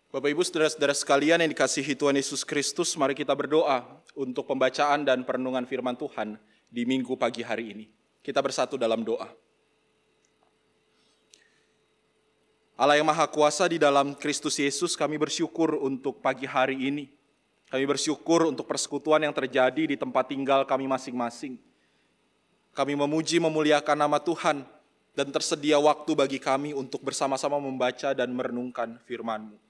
Bapak Ibu saudara-saudara sekalian yang dikasihi Tuhan Yesus Kristus, mari kita berdoa untuk pembacaan dan perenungan firman Tuhan di minggu pagi hari ini. Kita bersatu dalam doa. Allah yang Maha Kuasa, di dalam Kristus Yesus kami bersyukur untuk pagi hari ini. Kami bersyukur untuk persekutuan yang terjadi di tempat tinggal kami masing-masing. Kami memuji memuliakan nama Tuhan dan tersedia waktu bagi kami untuk bersama-sama membaca dan merenungkan firman-Mu.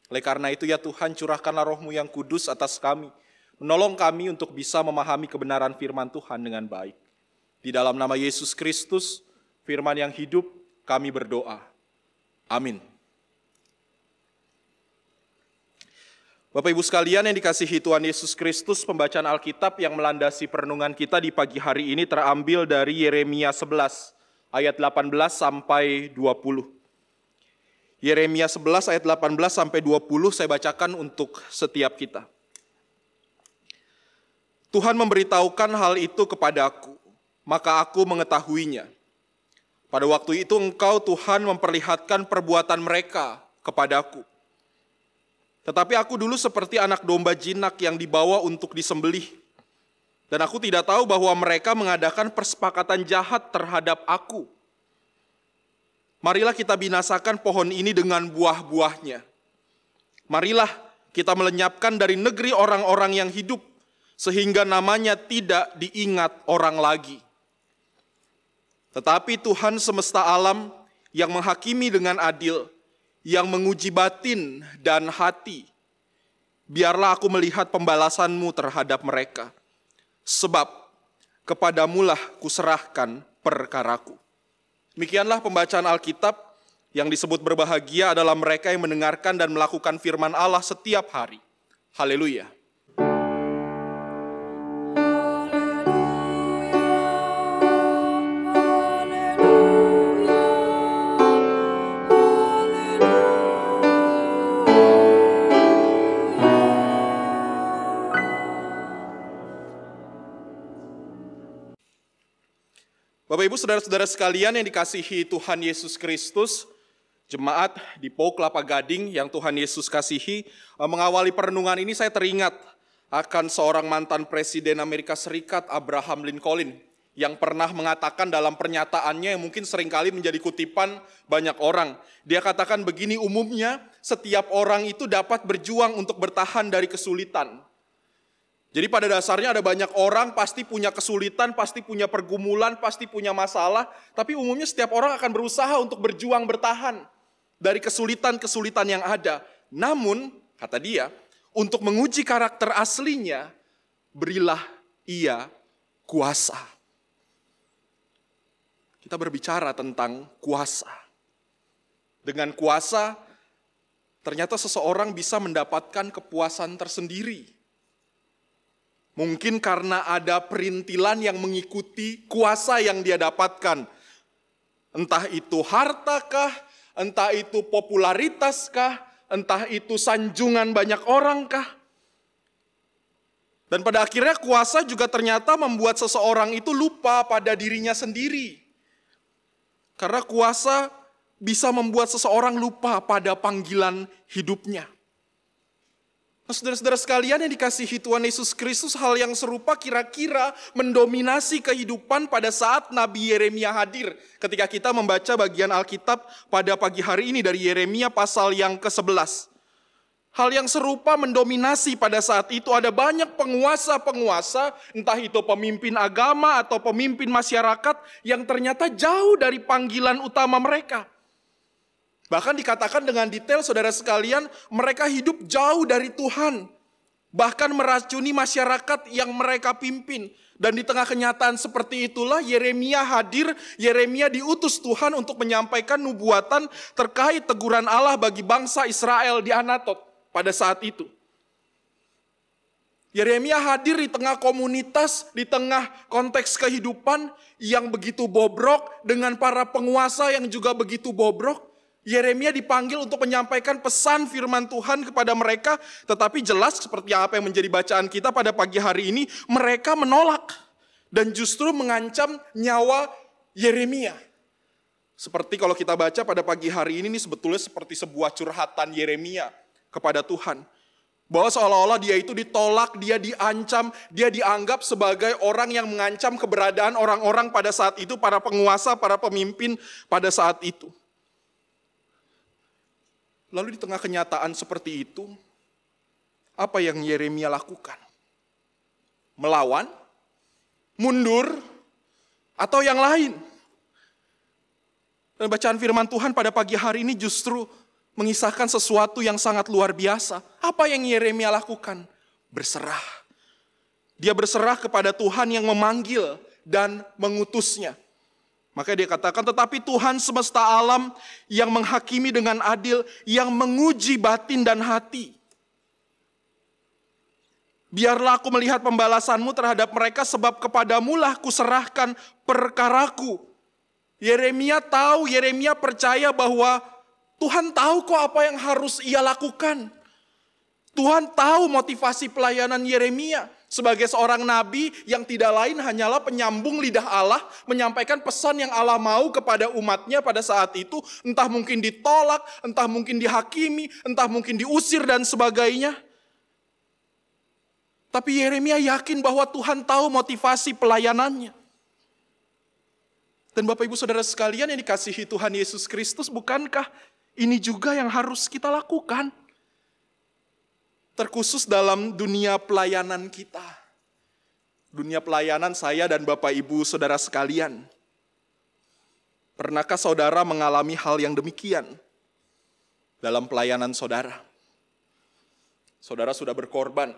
Oleh karena itu ya Tuhan, curahkanlah Roh-Mu yang kudus atas kami, menolong kami untuk bisa memahami kebenaran firman Tuhan dengan baik. Di dalam nama Yesus Kristus, firman yang hidup, kami berdoa. Amin. Bapak Ibu sekalian yang dikasihi Tuhan Yesus Kristus, pembacaan Alkitab yang melandasi perenungan kita di pagi hari ini terambil dari Yeremia 11, ayat 18 sampai 20. Yeremia 11 ayat 18 sampai 20 saya bacakan untuk setiap kita. Tuhan memberitahukan hal itu kepadaku, maka aku mengetahuinya. Pada waktu itu Engkau Tuhan memperlihatkan perbuatan mereka kepadaku. Tetapi aku dulu seperti anak domba jinak yang dibawa untuk disembelih. Dan aku tidak tahu bahwa mereka mengadakan persepakatan jahat terhadap aku. Marilah kita binasakan pohon ini dengan buah-buahnya. Marilah kita melenyapkan dari negeri orang-orang yang hidup, sehingga namanya tidak diingat orang lagi. Tetapi Tuhan semesta alam yang menghakimi dengan adil, yang menguji batin dan hati, biarlah aku melihat pembalasan-Mu terhadap mereka, sebab kepadamu-lah kuserahkan perkaraku. Demikianlah pembacaan Alkitab. Yang disebut berbahagia adalah mereka yang mendengarkan dan melakukan firman Allah setiap hari. Haleluya. Bapak Ibu saudara-saudara sekalian yang dikasihi Tuhan Yesus Kristus, jemaat di PO Kelapa Gading yang Tuhan Yesus kasihi, mengawali perenungan ini saya teringat akan seorang mantan Presiden Amerika Serikat, Abraham Lincoln, yang pernah mengatakan dalam pernyataannya yang mungkin seringkali menjadi kutipan banyak orang. Dia katakan begini, umumnya setiap orang itu dapat berjuang untuk bertahan dari kesulitan. Jadi pada dasarnya ada banyak orang pasti punya kesulitan, pasti punya pergumulan, pasti punya masalah. Tapi umumnya setiap orang akan berusaha untuk berjuang bertahan dari kesulitan-kesulitan yang ada. Namun, kata dia, untuk menguji karakter aslinya, berilah ia kuasa. Kita berbicara tentang kuasa. Dengan kuasa, ternyata seseorang bisa mendapatkan kepuasan tersendiri. Mungkin karena ada perintilan yang mengikuti kuasa yang dia dapatkan. Entah itu hartakah, entah itu popularitaskah, entah itu sanjungan banyak orangkah. Dan pada akhirnya kuasa juga ternyata membuat seseorang itu lupa pada dirinya sendiri. Karena kuasa bisa membuat seseorang lupa pada panggilan hidupnya. Saudara-saudara sekalian yang dikasihi Tuhan Yesus Kristus, hal yang serupa kira-kira mendominasi kehidupan pada saat Nabi Yeremia hadir. Ketika kita membaca bagian Alkitab pada pagi hari ini dari Yeremia pasal yang ke-11. Hal yang serupa mendominasi pada saat itu, ada banyak penguasa-penguasa, entah itu pemimpin agama atau pemimpin masyarakat yang ternyata jauh dari panggilan utama mereka. Bahkan dikatakan dengan detail saudara sekalian, mereka hidup jauh dari Tuhan. Bahkan meracuni masyarakat yang mereka pimpin. Dan di tengah kenyataan seperti itulah Yeremia hadir, Yeremia diutus Tuhan untuk menyampaikan nubuatan terkait teguran Allah bagi bangsa Israel di Anatot pada saat itu. Yeremia hadir di tengah komunitas, di tengah konteks kehidupan yang begitu bobrok, dengan para penguasa yang juga begitu bobrok. Yeremia dipanggil untuk menyampaikan pesan firman Tuhan kepada mereka, tetapi jelas seperti apa yang menjadi bacaan kita pada pagi hari ini, mereka menolak dan justru mengancam nyawa Yeremia. Seperti kalau kita baca pada pagi hari ini sebetulnya seperti sebuah curhatan Yeremia. kepada Tuhan. Bahwa seolah-olah dia itu ditolak, dia diancam, dia dianggap sebagai orang yang mengancam keberadaan orang-orang pada saat itu, para penguasa, para pemimpin pada saat itu. Lalu di tengah kenyataan seperti itu, apa yang Yeremia lakukan? Melawan? Mundur? Atau yang lain? Dan bacaan firman Tuhan pada pagi hari ini justru mengisahkan sesuatu yang sangat luar biasa. Apa yang Yeremia lakukan? Berserah. Dia berserah kepada Tuhan yang memanggil dan mengutusnya. Maka dia katakan, tetapi Tuhan semesta alam yang menghakimi dengan adil, yang menguji batin dan hati. Biarlah aku melihat pembalasanmu terhadap mereka, sebab kepadamulah kuserahkan perkaraku. Yeremia tahu, Yeremia percaya bahwa Tuhan tahu kok apa yang harus ia lakukan. Tuhan tahu motivasi pelayanan Yeremia sebagai seorang nabi yang tidak lain hanyalah penyambung lidah Allah, menyampaikan pesan yang Allah mau kepada umatnya pada saat itu, entah mungkin ditolak, entah mungkin dihakimi, entah mungkin diusir dan sebagainya. Tapi Yeremia yakin bahwa Tuhan tahu motivasi pelayanannya. Dan Bapak Ibu Saudara sekalian yang dikasihi Tuhan Yesus Kristus, bukankah ini juga yang harus kita lakukan? Terkhusus dalam dunia pelayanan kita. Dunia pelayanan saya dan Bapak Ibu Saudara sekalian. Pernahkah saudara mengalami hal yang demikian dalam pelayanan saudara? Saudara sudah berkorban,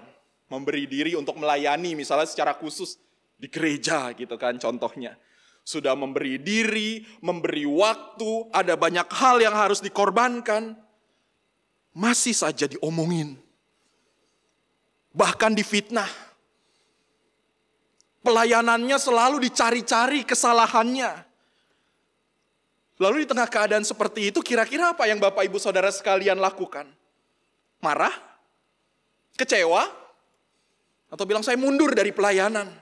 memberi diri untuk melayani misalnya secara khusus di gereja gitu kan contohnya. Sudah memberi diri, memberi waktu, ada banyak hal yang harus dikorbankan. Masih saja diomongin. Bahkan difitnah. Pelayanannya selalu dicari-cari kesalahannya. Lalu di tengah keadaan seperti itu, kira-kira apa yang Bapak Ibu Saudara sekalian lakukan? Marah? Kecewa? Atau bilang saya mundur dari pelayanan?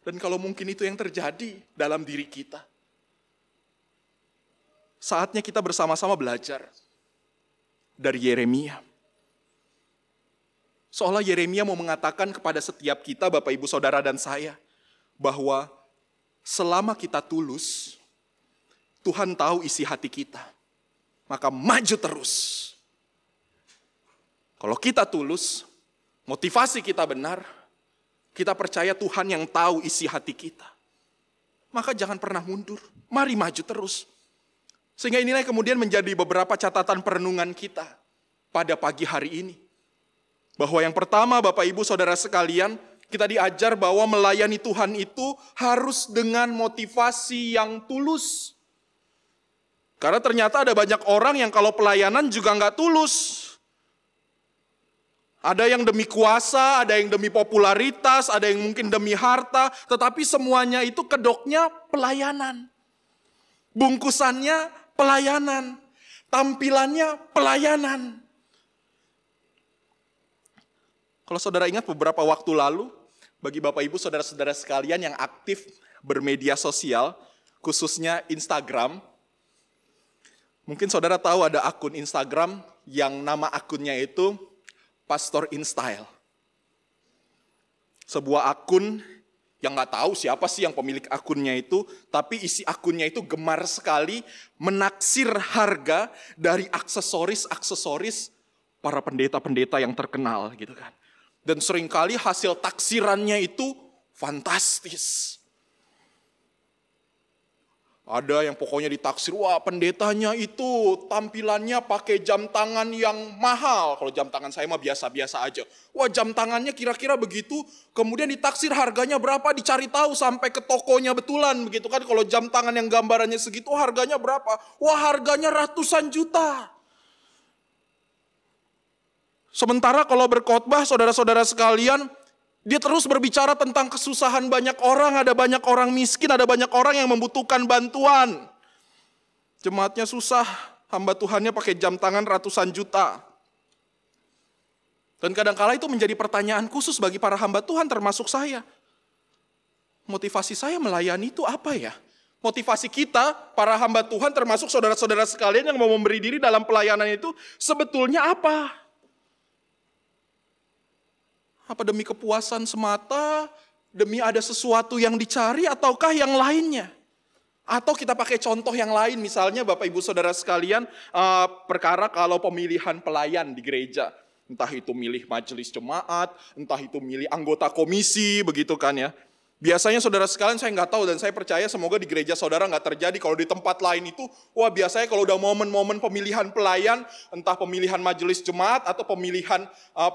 Dan kalau mungkin itu yang terjadi dalam diri kita, saatnya kita bersama-sama belajar dari Yeremia. Seolah Yeremia mau mengatakan kepada setiap kita, Bapak Ibu Saudara dan saya, bahwa selama kita tulus, Tuhan tahu isi hati kita. Maka maju terus. Kalau kita tulus, motivasi kita benar, kita percaya Tuhan yang tahu isi hati kita. Maka jangan pernah mundur. Mari maju terus. Sehingga inilah kemudian menjadi beberapa catatan perenungan kita pada pagi hari ini. Bahwa yang pertama Bapak Ibu Saudara sekalian, kita diajar bahwa melayani Tuhan itu harus dengan motivasi yang tulus. Karena ternyata ada banyak orang yang kalau pelayanan juga nggak tulus. Ada yang demi kuasa, ada yang demi popularitas, ada yang mungkin demi harta, tetapi semuanya itu kedoknya pelayanan. Bungkusannya pelayanan, tampilannya pelayanan. Kalau saudara ingat beberapa waktu lalu, bagi Bapak Ibu Saudara-saudara sekalian yang aktif bermedia sosial, khususnya Instagram, mungkin saudara tahu ada akun Instagram yang nama akunnya itu Pastor in Style. Sebuah akun yang gak tahu siapa sih yang pemilik akunnya itu, tapi isi akunnya itu gemar sekali menaksir harga dari aksesoris para pendeta-pendeta yang terkenal gitu kan. Dan seringkali hasil taksirannya itu fantastis. Ada yang pokoknya ditaksir, wah pendetanya itu tampilannya pakai jam tangan yang mahal. Kalau jam tangan saya mah biasa-biasa aja. Wah jam tangannya kira-kira begitu, kemudian ditaksir harganya berapa, dicari tahu sampai ke tokonya betulan. Begitu kan, kalau jam tangan yang gambarannya segitu harganya berapa? Wah harganya ratusan juta. Sementara kalau berkhotbah saudara-saudara sekalian, dia terus berbicara tentang kesusahan banyak orang, ada banyak orang miskin, ada banyak orang yang membutuhkan bantuan. Jemaatnya susah, hamba Tuhannya pakai jam tangan ratusan juta. Dan kadang-kala itu menjadi pertanyaan khusus bagi para hamba Tuhan termasuk saya. Motivasi saya melayani itu apa ya? Motivasi kita, para hamba Tuhan termasuk saudara-saudara sekalian yang mau memberi diri dalam pelayanan itu sebetulnya apa? Apa demi kepuasan semata, demi ada sesuatu yang dicari, ataukah yang lainnya? Atau kita pakai contoh yang lain, misalnya Bapak Ibu Saudara sekalian, perkara kalau pemilihan pelayan di gereja. Entah itu milih majelis jemaat, entah itu milih anggota komisi, begitu kan ya. Biasanya saudara sekalian saya nggak tahu dan saya percaya semoga di gereja saudara nggak terjadi. Kalau di tempat lain itu, wah biasanya kalau udah momen-momen pemilihan pelayan, entah pemilihan majelis jemaat atau pemilihan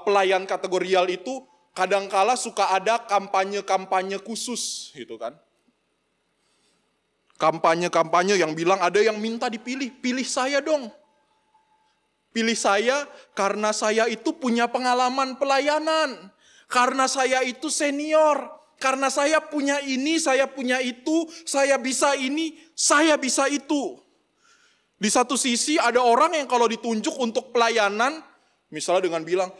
pelayan kategorial itu, kadangkala suka ada kampanye-kampanye khusus gitu kan. Kampanye-kampanye yang bilang ada yang minta dipilih, pilih saya dong. Pilih saya karena saya itu punya pengalaman pelayanan. Karena saya itu senior. Karena saya punya ini, saya punya itu, saya bisa ini, saya bisa itu. Di satu sisi ada orang yang kalau ditunjuk untuk pelayanan, misalnya dengan bilang,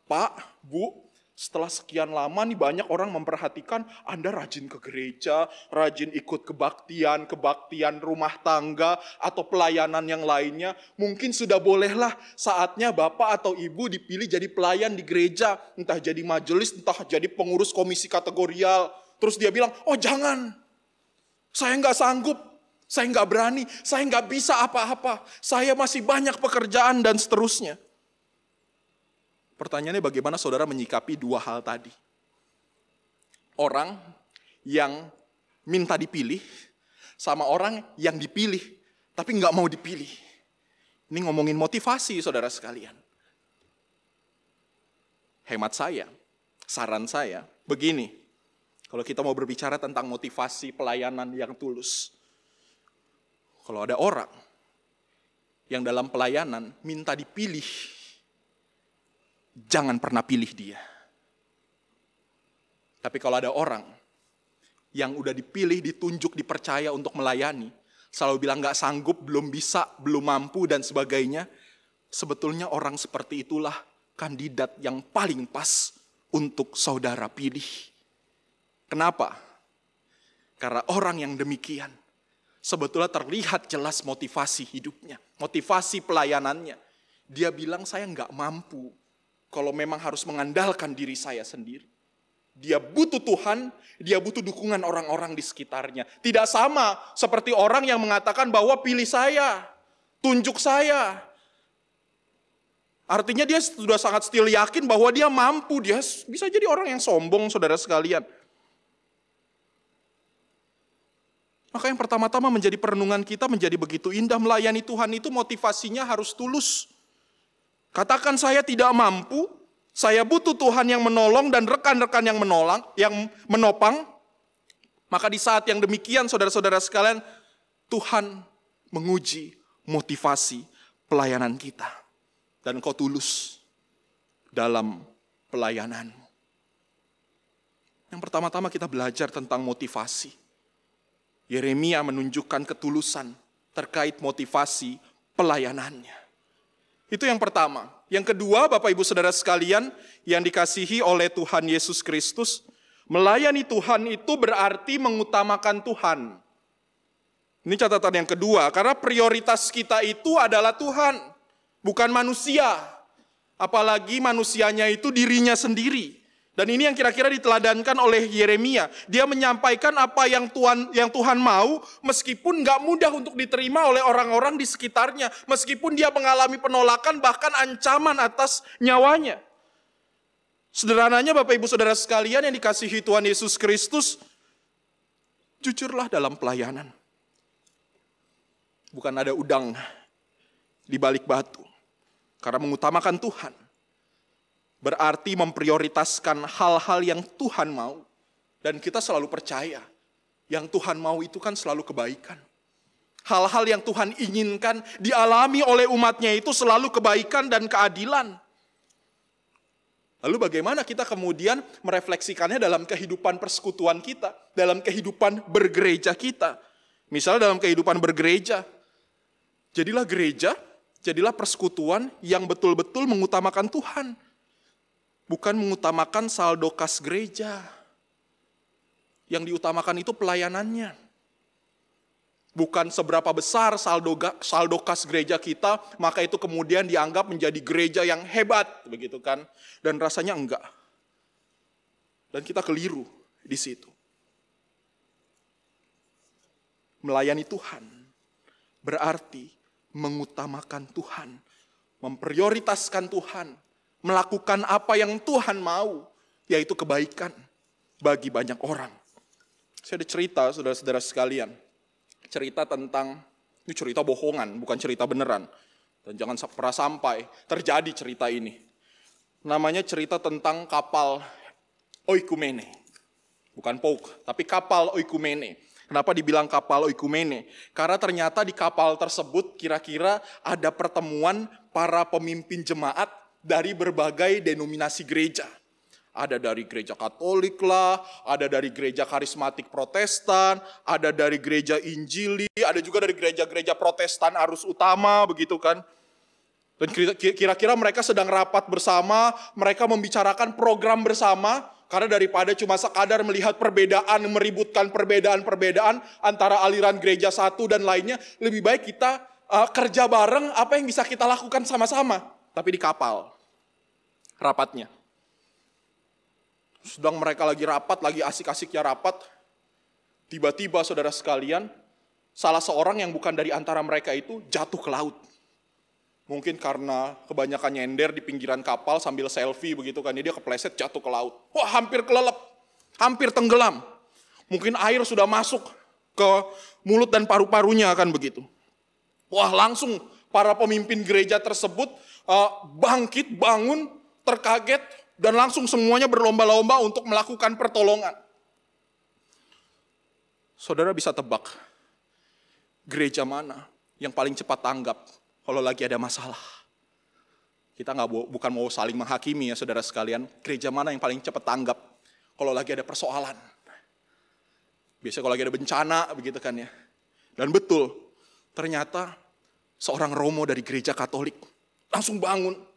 Pak, Bu, setelah sekian lama nih banyak orang memperhatikan Anda rajin ke gereja, rajin ikut kebaktian rumah tangga, atau pelayanan yang lainnya. Mungkin sudah bolehlah saatnya Bapak atau Ibu dipilih jadi pelayan di gereja. Entah jadi majelis, entah jadi pengurus komisi kategorial. Terus dia bilang, oh jangan, saya nggak sanggup, saya nggak berani, saya nggak bisa apa-apa. Saya masih banyak pekerjaan dan seterusnya. Pertanyaannya bagaimana saudara menyikapi dua hal tadi? Orang yang minta dipilih sama orang yang dipilih tapi nggak mau dipilih. Ini ngomongin motivasi saudara sekalian. Hemat saya, saran saya, begini. Kalau kita mau berbicara tentang motivasi pelayanan yang tulus. Kalau ada orang yang dalam pelayanan minta dipilih, jangan pernah pilih dia. Tapi kalau ada orang yang udah dipilih, ditunjuk, dipercaya untuk melayani, selalu bilang gak sanggup, belum bisa, belum mampu, dan sebagainya, sebetulnya orang seperti itulah kandidat yang paling pas untuk saudara pilih. Kenapa? Karena orang yang demikian sebetulnya terlihat jelas motivasi hidupnya, motivasi pelayanannya. Dia bilang saya gak mampu. Kalau memang harus mengandalkan diri saya sendiri. Dia butuh Tuhan, dia butuh dukungan orang-orang di sekitarnya. Tidak sama seperti orang yang mengatakan bahwa pilih saya, tunjuk saya. Artinya dia sudah sangat still yakin bahwa dia mampu, dia bisa jadi orang yang sombong saudara sekalian. Maka yang pertama-tama menjadi perenungan kita menjadi begitu indah, melayani Tuhan itu motivasinya harus tulus. Katakan saya tidak mampu, saya butuh Tuhan yang menolong dan rekan-rekan yang menopang. Maka di saat yang demikian saudara-saudara sekalian, Tuhan menguji motivasi pelayanan kita. Dan kau tulus dalam pelayananmu. Yang pertama-tama kita belajar tentang motivasi. Yeremia menunjukkan ketulusan terkait motivasi pelayanannya. Itu yang pertama. Yang kedua, Bapak Ibu Saudara sekalian yang dikasihi oleh Tuhan Yesus Kristus, melayani Tuhan itu berarti mengutamakan Tuhan. Ini catatan yang kedua, karena prioritas kita itu adalah Tuhan, bukan manusia. Apalagi manusianya itu dirinya sendiri. Dan ini yang kira-kira diteladankan oleh Yeremia. Dia menyampaikan apa yang Tuhan mau, meskipun gak mudah untuk diterima oleh orang-orang di sekitarnya. Meskipun dia mengalami penolakan, bahkan ancaman atas nyawanya. Sederhananya Bapak Ibu Saudara sekalian yang dikasihi Tuhan Yesus Kristus, jujurlah dalam pelayanan. Bukan ada udang di balik batu. Karena mengutamakan Tuhan. Berarti memprioritaskan hal-hal yang Tuhan mau. Dan kita selalu percaya, yang Tuhan mau itu kan selalu kebaikan. Hal-hal yang Tuhan inginkan dialami oleh umatnya itu selalu kebaikan dan keadilan. Lalu bagaimana kita kemudian merefleksikannya dalam kehidupan persekutuan kita, dalam kehidupan bergereja kita. Misalnya dalam kehidupan bergereja, jadilah gereja, jadilah persekutuan yang betul-betul mengutamakan Tuhan. Bukan mengutamakan saldo kas gereja. Yang diutamakan itu pelayanannya. bukan seberapa besar saldo kas gereja kita, maka itu kemudian dianggap menjadi gereja yang hebat, begitu kan? Dan rasanya enggak. Dan kita keliru di situ. Melayani Tuhan berarti mengutamakan Tuhan, memprioritaskan Tuhan, melakukan apa yang Tuhan mau, yaitu kebaikan bagi banyak orang. Saya ada cerita, saudara-saudara sekalian. Cerita tentang, ini cerita bohongan, bukan cerita beneran. Dan jangan pernah sampai terjadi cerita ini. Namanya cerita tentang kapal Oikumene. Bukan Pauk, tapi kapal Oikumene. Kenapa dibilang kapal Oikumene? Karena ternyata di kapal tersebut kira-kira ada pertemuan para pemimpin jemaat dari berbagai denominasi gereja. Ada dari gereja Katolik lah, ada dari gereja karismatik Protestan, ada dari gereja Injili, ada juga dari gereja-gereja Protestan arus utama, begitu kan. Dan kira-kira mereka sedang rapat bersama, mereka membicarakan program bersama, karena daripada cuma sekadar melihat perbedaan, meributkan perbedaan-perbedaan antara aliran gereja satu dan lainnya, lebih baik kita kerja bareng apa yang bisa kita lakukan sama-sama. Tapi di kapal, rapatnya. Sedang mereka lagi rapat, lagi asik-asiknya rapat, tiba-tiba saudara sekalian, salah seorang yang bukan dari antara mereka itu jatuh ke laut. Mungkin karena kebanyakan nyender di pinggiran kapal sambil selfie begitu kan, dia kepleset jatuh ke laut. Wah, hampir kelelep, hampir tenggelam. Mungkin air sudah masuk ke mulut dan paru-parunya kan begitu. Wah, langsung para pemimpin gereja tersebut bangkit, bangun, terkaget, dan langsung semuanya berlomba-lomba untuk melakukan pertolongan. Saudara bisa tebak, gereja mana yang paling cepat tanggap kalau lagi ada masalah? Kita bukan mau saling menghakimi ya saudara sekalian. Gereja mana yang paling cepat tanggap kalau lagi ada persoalan? Biasanya kalau lagi ada bencana begitu kan ya. Dan betul, ternyata seorang romo dari gereja Katolik langsung bangun.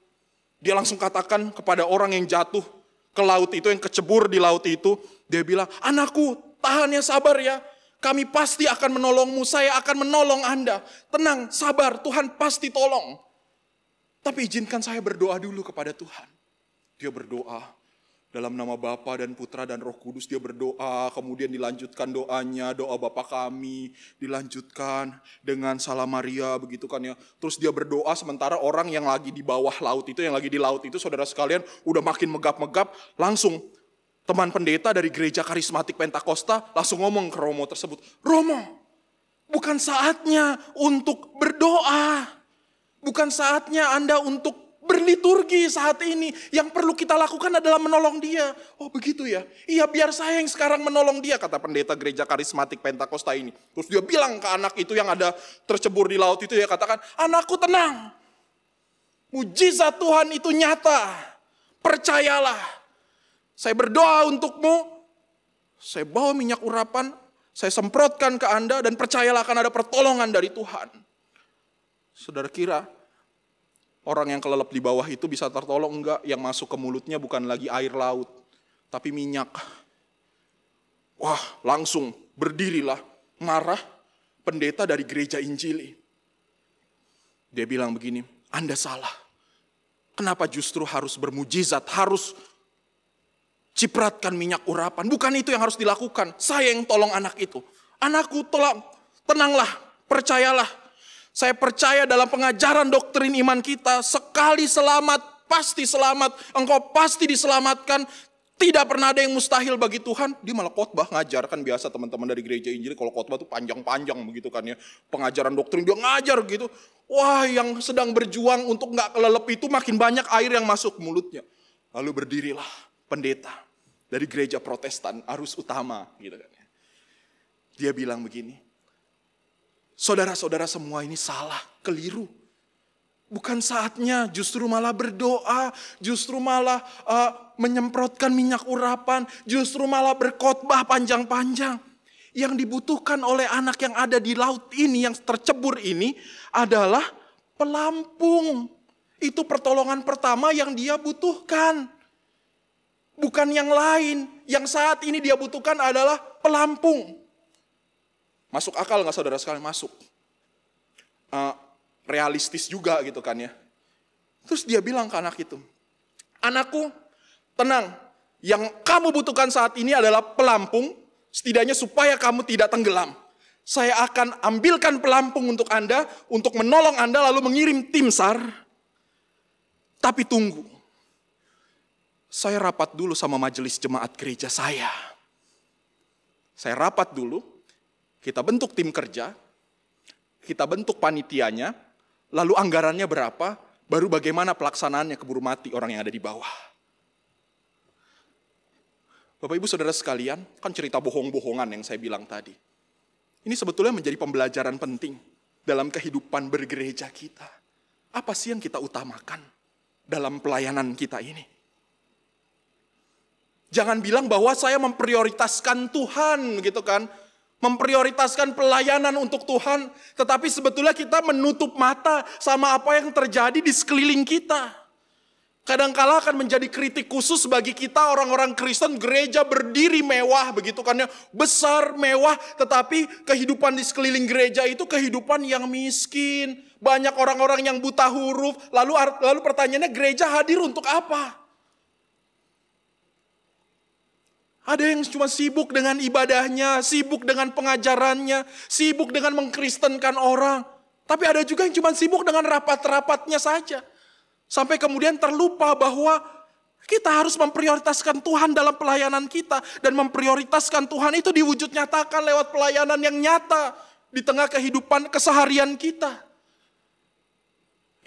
Dia langsung katakan kepada orang yang jatuh ke laut itu, yang kecebur di laut itu. Dia bilang, anakku tahan ya, sabar ya. Kami pasti akan menolongmu, saya akan menolong Anda. Tenang, sabar, Tuhan pasti tolong. Tapi izinkan saya berdoa dulu kepada Tuhan. Dia berdoa dalam nama Bapa dan Putra dan Roh Kudus. Dia berdoa, kemudian dilanjutkan doanya, doa Bapa kami. Dilanjutkan dengan Salam Maria, begitu kan ya. Terus dia berdoa sementara orang yang lagi di bawah laut itu, yang lagi di laut itu, saudara sekalian, udah makin megap-megap. Langsung teman pendeta dari gereja karismatik Pentakosta langsung ngomong ke Romo tersebut, Romo, bukan saatnya untuk berdoa. Bukan saatnya Anda untuk berliturgi saat ini. Yang perlu kita lakukan adalah menolong dia. Oh begitu ya? Iya, biar saya yang sekarang menolong dia, kata pendeta gereja karismatik Pentakosta ini. Terus dia bilang ke anak itu yang ada tercebur di laut itu, dia katakan, anakku tenang. Mujizat Tuhan itu nyata. Percayalah. Saya berdoa untukmu. Saya bawa minyak urapan. Saya semprotkan ke Anda dan percayalah akan ada pertolongan dari Tuhan. Saudara kira orang yang kelelep di bawah itu bisa tertolong enggak? Yang masuk ke mulutnya bukan lagi air laut, tapi minyak. Wah, langsung berdirilah marah pendeta dari gereja Injili. Dia bilang begini, Anda salah. Kenapa justru harus bermujizat, harus cipratkan minyak urapan? Bukan itu yang harus dilakukan. Saya yang tolong anak itu. Anakku tolong, tenanglah, percayalah. Saya percaya dalam pengajaran doktrin iman kita, sekali selamat, pasti selamat. Engkau pasti diselamatkan. Tidak pernah ada yang mustahil bagi Tuhan. Dia malah khotbah ngajar. Kan biasa teman-teman dari gereja Injil, kalau khotbah tuh panjang-panjang begitu kan ya. Pengajaran doktrin dia ngajar gitu. Wah, yang sedang berjuang untuk gak kelelep itu makin banyak air yang masuk mulutnya. Lalu berdirilah pendeta dari gereja Protestan, arus utama gitu kan ya. Dia bilang begini, saudara-saudara semua ini salah, keliru. Bukan saatnya, justru malah berdoa, justru malah menyemprotkan minyak urapan, justru malah berkhotbah panjang-panjang. Yang dibutuhkan oleh anak yang ada di laut ini, yang tercebur ini adalah pelampung. Itu pertolongan pertama yang dia butuhkan. Bukan yang lain, yang saat ini dia butuhkan adalah pelampung. Masuk akal nggak saudara sekalian? Masuk. Realistis juga gitu kan ya. Terus dia bilang ke anak itu, anakku, tenang. Yang kamu butuhkan saat ini adalah pelampung, setidaknya supaya kamu tidak tenggelam. Saya akan ambilkan pelampung untuk Anda, untuk menolong Anda, lalu mengirim tim SAR. Tapi tunggu, saya rapat dulu sama majelis jemaat gereja saya. Saya rapat dulu, kita bentuk tim kerja, kita bentuk panitianya, lalu anggarannya berapa, baru bagaimana pelaksanaannya keburu mati orang yang ada di bawah. Bapak Ibu Saudara sekalian, kan cerita bohong-bohongan yang saya bilang tadi. Ini sebetulnya menjadi pembelajaran penting dalam kehidupan bergereja kita. Apa sih yang kita utamakan dalam pelayanan kita ini? Jangan bilang bahwa saya memprioritaskan Tuhan gitu kan. Memprioritaskan pelayanan untuk Tuhan. Tetapi sebetulnya kita menutup mata sama apa yang terjadi di sekeliling kita. Kadangkala akan menjadi kritik khusus bagi kita orang-orang Kristen, gereja berdiri mewah begitu kan ya, besar, mewah, tetapi kehidupan di sekeliling gereja itu kehidupan yang miskin. Banyak orang-orang yang buta huruf, lalu pertanyaannya gereja hadir untuk apa? Ada yang cuma sibuk dengan ibadahnya, sibuk dengan pengajarannya, sibuk dengan mengkristenkan orang. Tapi ada juga yang cuma sibuk dengan rapat-rapatnya saja. Sampai kemudian terlupa bahwa kita harus memprioritaskan Tuhan dalam pelayanan kita. Dan memprioritaskan Tuhan itu diwujud nyatakan lewat pelayanan yang nyata di tengah kehidupan keseharian kita.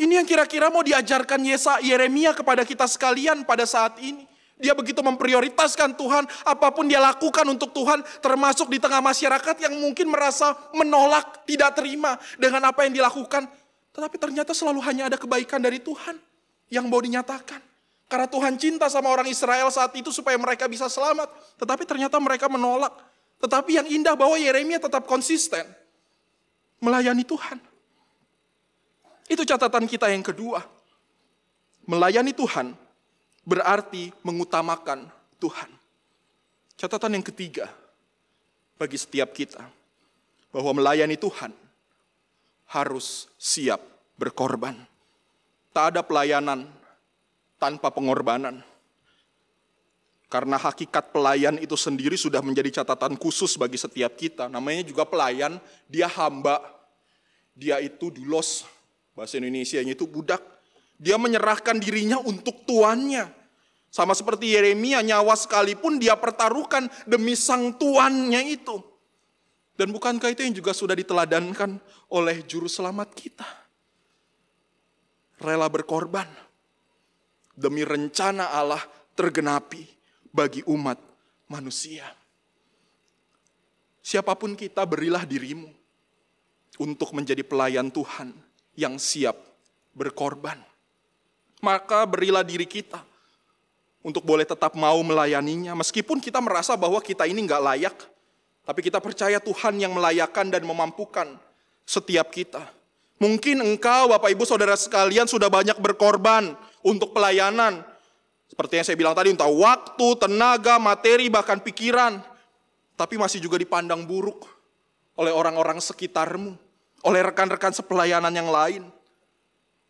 Ini yang kira-kira mau diajarkan Yeremia kepada kita sekalian pada saat ini. Dia begitu memprioritaskan Tuhan, apapun dia lakukan untuk Tuhan, termasuk di tengah masyarakat yang mungkin merasa menolak, tidak terima dengan apa yang dilakukan. Tetapi ternyata selalu hanya ada kebaikan dari Tuhan yang mau dinyatakan. Karena Tuhan cinta sama orang Israel saat itu supaya mereka bisa selamat. Tetapi ternyata mereka menolak. Tetapi yang indah bahwa Yeremia tetap konsisten melayani Tuhan. Itu catatan kita yang kedua. Melayani Tuhan berarti mengutamakan Tuhan. Catatan yang ketiga bagi setiap kita, bahwa melayani Tuhan harus siap berkorban. Tak ada pelayanan tanpa pengorbanan. Karena hakikat pelayan itu sendiri sudah menjadi catatan khusus bagi setiap kita. Namanya juga pelayan, dia hamba. Dia itu doulos, bahasa Indonesianya itu budak. Dia menyerahkan dirinya untuk tuannya. Sama seperti Yeremia, nyawa sekalipun dia pertaruhkan demi sang tuannya itu. Dan bukankah itu yang juga sudah diteladankan oleh juru selamat kita? Rela berkorban demi rencana Allah tergenapi bagi umat manusia. Siapapun kita, berilah dirimu untuk menjadi pelayan Tuhan yang siap berkorban. Maka berilah diri kita untuk boleh tetap mau melayaninya, meskipun kita merasa bahwa kita ini nggak layak. Tapi kita percaya Tuhan yang melayakkan dan memampukan setiap kita. Mungkin engkau, Bapak Ibu Saudara sekalian, sudah banyak berkorban untuk pelayanan. Seperti yang saya bilang tadi, entah waktu, tenaga, materi, bahkan pikiran. Tapi masih juga dipandang buruk oleh orang-orang sekitarmu, oleh rekan-rekan sepelayanan yang lain.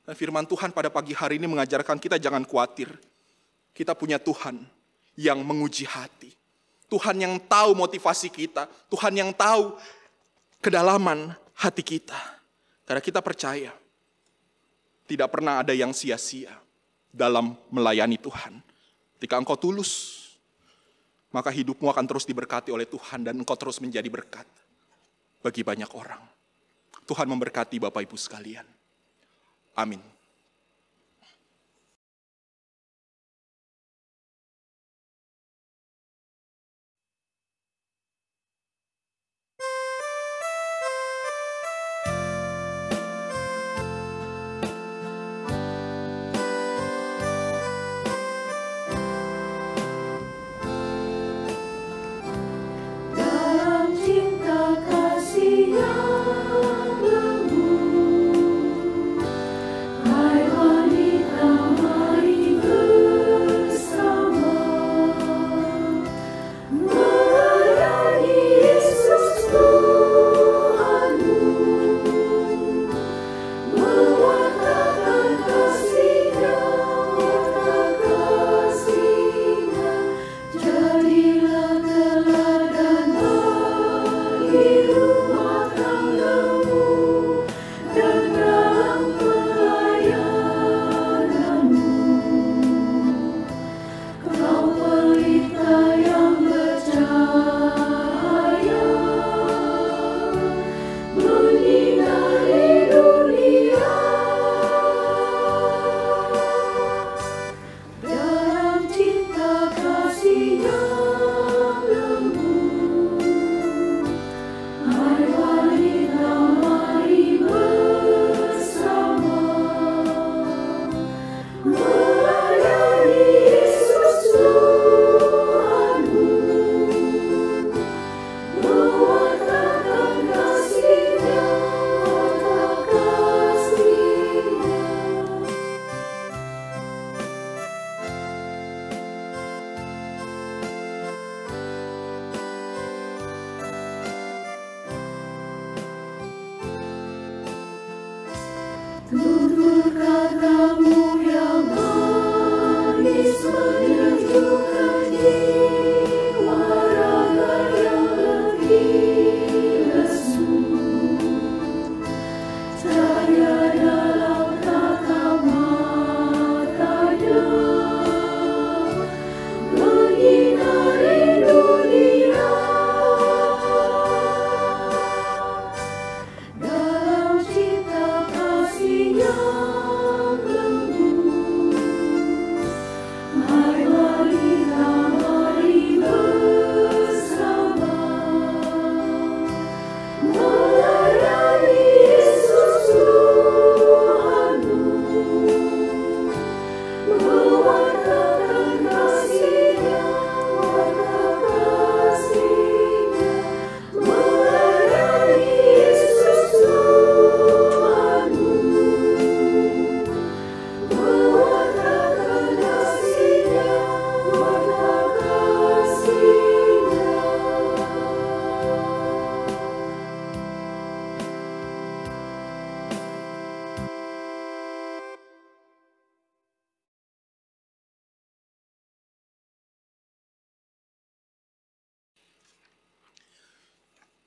Dan firman Tuhan pada pagi hari ini mengajarkan kita jangan khawatir. Kita punya Tuhan yang menguji hati. Tuhan yang tahu motivasi kita. Tuhan yang tahu kedalaman hati kita. Karena kita percaya tidak pernah ada yang sia-sia dalam melayani Tuhan. Ketika engkau tulus, maka hidupmu akan terus diberkati oleh Tuhan dan engkau terus menjadi berkat bagi banyak orang. Tuhan memberkati Bapak Ibu sekalian. Amin. Kasih yang lembut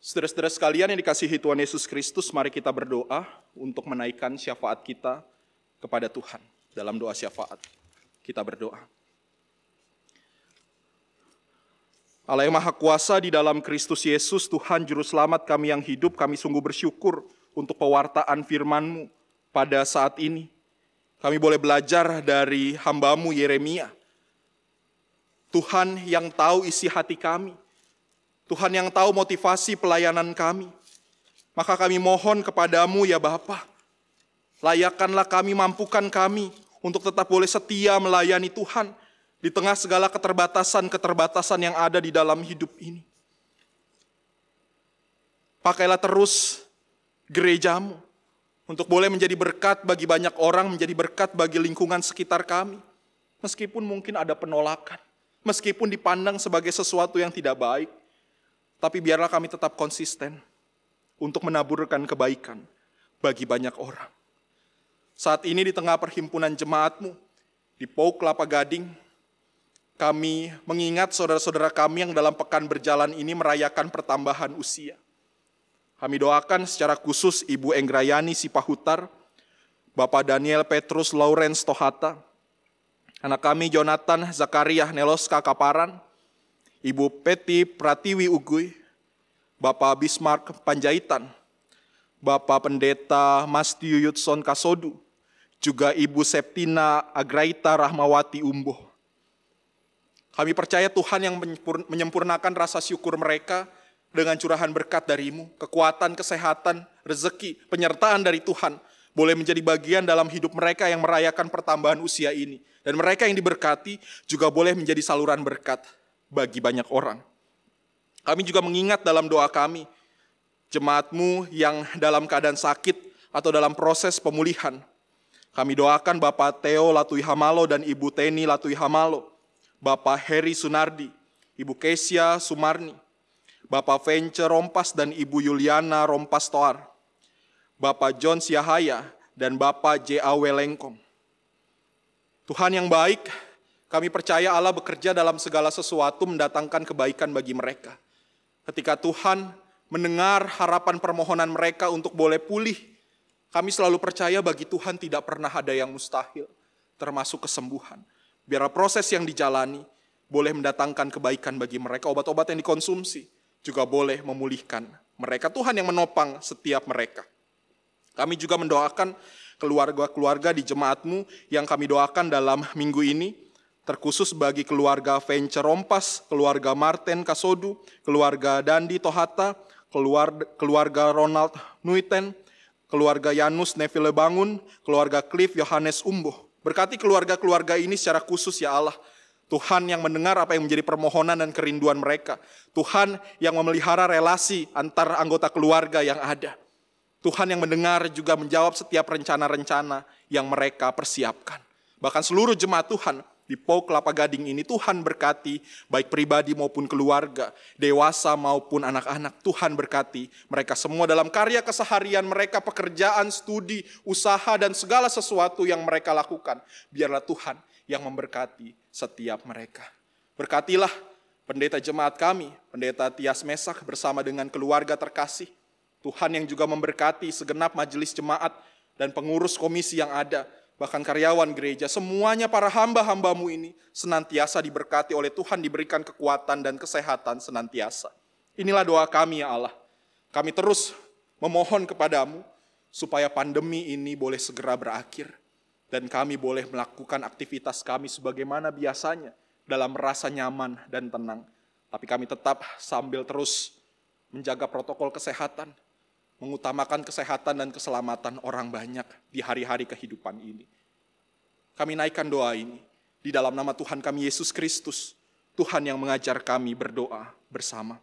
Saudara-saudara sekalian yang dikasihi Tuhan Yesus Kristus, mari kita berdoa untuk menaikkan syafaat kita kepada Tuhan. Dalam doa syafaat, kita berdoa. Allah yang Maha Kuasa, di dalam Kristus Yesus, Tuhan Juru Selamat kami yang hidup, kami sungguh bersyukur untuk pewartaan firman-Mu pada saat ini. Kami boleh belajar dari hamba-Mu Yeremia. Tuhan yang tahu isi hati kami. Tuhan yang tahu motivasi pelayanan kami. Maka kami mohon kepadamu ya Bapa, layakkanlah kami, mampukan kami untuk tetap boleh setia melayani Tuhan di tengah segala keterbatasan-keterbatasan yang ada di dalam hidup ini. Pakailah terus gerejamu untuk boleh menjadi berkat bagi banyak orang, menjadi berkat bagi lingkungan sekitar kami. Meskipun mungkin ada penolakan, meskipun dipandang sebagai sesuatu yang tidak baik, tapi biarlah kami tetap konsisten untuk menaburkan kebaikan bagi banyak orang. Saat ini di tengah perhimpunan jemaat-Mu di POUK Kelapa Gading, kami mengingat saudara-saudara kami yang dalam pekan berjalan ini merayakan pertambahan usia. Kami doakan secara khusus Ibu Enggrayani Sipahutar, Bapak Daniel Petrus Lawrence Tohata, anak kami Jonathan Zakaria Neloska Kaparan, Ibu Peti Pratiwi Uguy, Bapak Bismarck Panjaitan, Bapak Pendeta Mastiu Yudson Kasodu, juga Ibu Septina Agraita Rahmawati Umboh. Kami percaya Tuhan yang menyempurnakan rasa syukur mereka dengan curahan berkat dari-Mu, kekuatan, kesehatan, rezeki, penyertaan dari Tuhan, boleh menjadi bagian dalam hidup mereka yang merayakan pertambahan usia ini. Dan mereka yang diberkati juga boleh menjadi saluran berkat bagi banyak orang. Kami juga mengingat dalam doa kami, jemaat-Mu yang dalam keadaan sakit atau dalam proses pemulihan. Kami doakan Bapak Theo Latui Hamalo dan Ibu Teni Latui Hamalo, Bapak Heri Sunardi, Ibu Kesia Sumarni, Bapak Vence Rompas dan Ibu Yuliana Rompas Toar, Bapak John Siahaya dan Bapak J.A. Welengkong. Tuhan yang baik, kami percaya Allah bekerja dalam segala sesuatu mendatangkan kebaikan bagi mereka. Ketika Tuhan mendengar harapan permohonan mereka untuk boleh pulih, kami selalu percaya bagi Tuhan tidak pernah ada yang mustahil, termasuk kesembuhan. Biar proses yang dijalani boleh mendatangkan kebaikan bagi mereka, obat-obat yang dikonsumsi juga boleh memulihkan mereka. Tuhan yang menopang setiap mereka. Kami juga mendoakan keluarga-keluarga di jemaat-Mu yang kami doakan dalam minggu ini, terkhusus bagi keluarga Vence Rompas, keluarga Martin Kasodu, keluarga Dandi Tohata, keluarga Ronald Nuiten, keluarga Yanus Neville Bangun, keluarga Cliff Yohanes Umboh. Berkati keluarga-keluarga ini secara khusus ya Allah. Tuhan yang mendengar apa yang menjadi permohonan dan kerinduan mereka. Tuhan yang memelihara relasi antar anggota keluarga yang ada. Tuhan yang mendengar juga menjawab setiap rencana-rencana yang mereka persiapkan. Bahkan seluruh jemaat Tuhan di POUK Kelapa Gading ini, Tuhan berkati baik pribadi maupun keluarga, dewasa maupun anak-anak. Tuhan berkati mereka semua dalam karya keseharian mereka, pekerjaan, studi, usaha, dan segala sesuatu yang mereka lakukan. Biarlah Tuhan yang memberkati setiap mereka. Berkatilah pendeta jemaat kami, Pendeta Tias Mesak bersama dengan keluarga terkasih. Tuhan yang juga memberkati segenap majelis jemaat dan pengurus komisi yang ada, bahkan karyawan gereja, semuanya para hamba-hamba-Mu ini senantiasa diberkati oleh Tuhan, diberikan kekuatan dan kesehatan senantiasa. Inilah doa kami ya Allah. Kami terus memohon kepadamu supaya pandemi ini boleh segera berakhir dan kami boleh melakukan aktivitas kami sebagaimana biasanya dalam rasa nyaman dan tenang. Tapi kami tetap sambil terus menjaga protokol kesehatan, mengutamakan kesehatan dan keselamatan orang banyak di hari-hari kehidupan ini. Kami naikkan doa ini di dalam nama Tuhan kami Yesus Kristus, Tuhan yang mengajar kami berdoa bersama.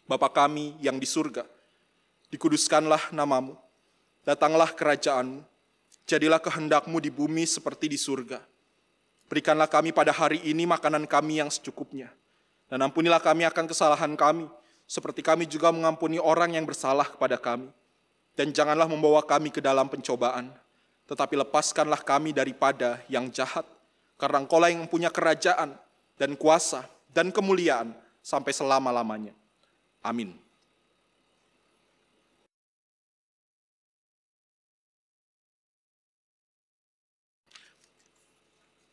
Bapa kami yang di surga, dikuduskanlah nama-Mu, datanglah kerajaan-Mu, jadilah kehendak-Mu di bumi seperti di surga. Berikanlah kami pada hari ini makanan kami yang secukupnya, dan ampunilah kami akan kesalahan kami, seperti kami juga mengampuni orang yang bersalah kepada kami. Dan janganlah membawa kami ke dalam pencobaan, tetapi lepaskanlah kami daripada yang jahat. Karena Engkau-lah yang punya kerajaan dan kuasa dan kemuliaan sampai selama-lamanya. Amin.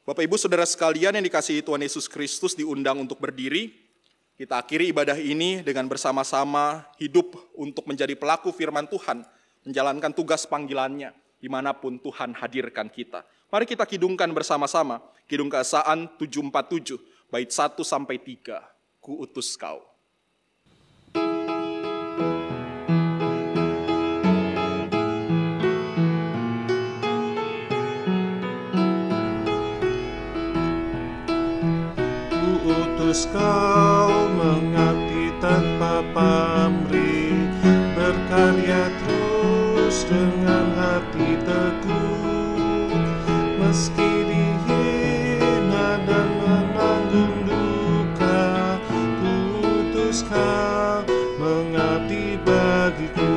Bapak Ibu Saudara sekalian yang dikasihi Tuhan Yesus Kristus, diundang untuk berdiri. Kita akhiri ibadah ini dengan bersama-sama hidup untuk menjadi pelaku firman Tuhan, menjalankan tugas panggilannya dimanapun Tuhan hadirkan kita. Mari kita kidungkan bersama-sama, Kidung Keesaan 747, bait 1-3, Ku utus kau. Utus kau mengabdi tanpa pamrih, berkarya terus dengan hati teguh, meski dihina dan menanggung duka. Utus kau mengabdi bagiku.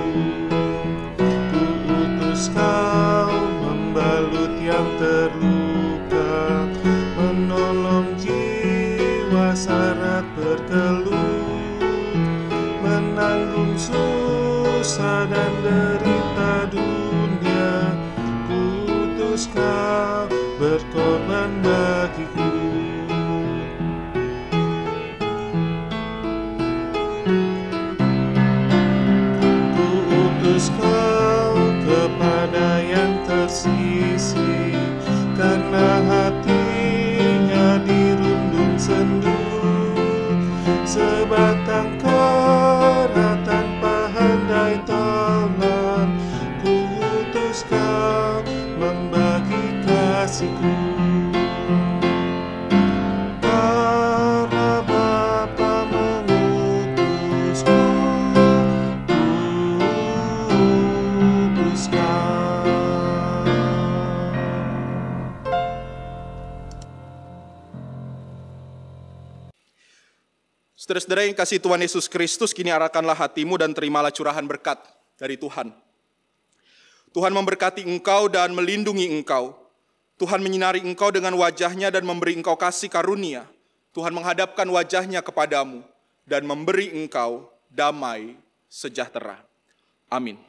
Utus kau membalut yang terluka, menolong syarat berkeluh, menanggung susah dan derita dunia. Kutus kau berkorban bagiku. Kutus kau kepada yang tersisih, karena hatinya dirundung sendu. Sebatang kara tanpa handai tolong, kutus kau membagi kasihku. Para Bapa mengutusku, kutus kau. Saudara-saudara yang kasih Tuhan Yesus Kristus, kini arahkanlah hatimu dan terimalah curahan berkat dari Tuhan. Tuhan memberkati engkau dan melindungi engkau. Tuhan menyinari engkau dengan wajahnya dan memberi engkau kasih karunia. Tuhan menghadapkan wajahnya kepadamu dan memberi engkau damai sejahtera. Amin.